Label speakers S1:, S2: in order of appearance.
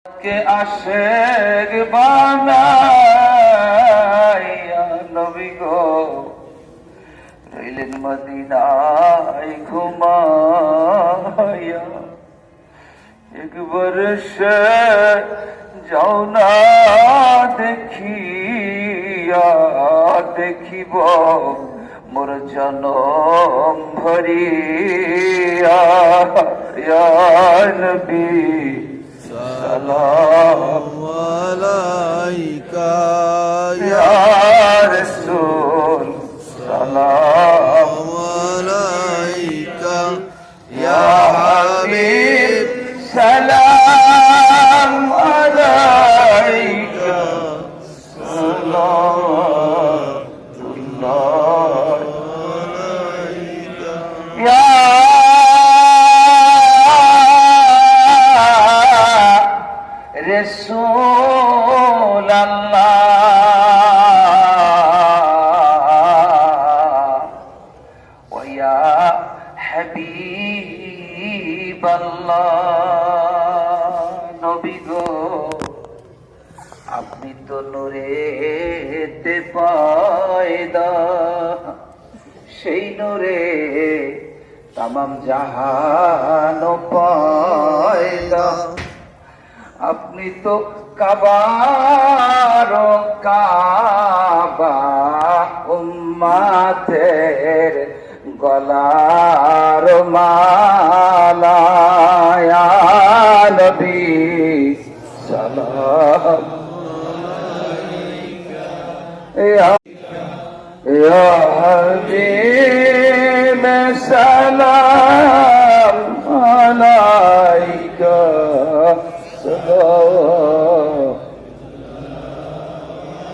S1: কে আশেক বানাইয়া নবী গো রইলেন মদিনায় ঘুমাইয়া। একবার সে যাও না দেখিয়া দেখিব মোর জনম ভরিয়া। ইয়া নবী সালাম
S2: আলাইকা
S1: ইয়া রাসূল সালাম
S2: আলাইকা
S1: ইয়া হাবিব সালাম আলাইকা সালাতুল্লাহ ইয়া রাসূল আল্লাহ ওয়া ইয়া হাবিব আল্লাহ। নবী গো আপনি তো নূরেতে পয়দা, সেই নূরে তামাম জাহান পয়দা। আপনি তো কাবার কাবা উম্মাতের গলার মালা। ইয়া নবী সালাম ইয়া হাবিব সালাম আলাইকা সালাম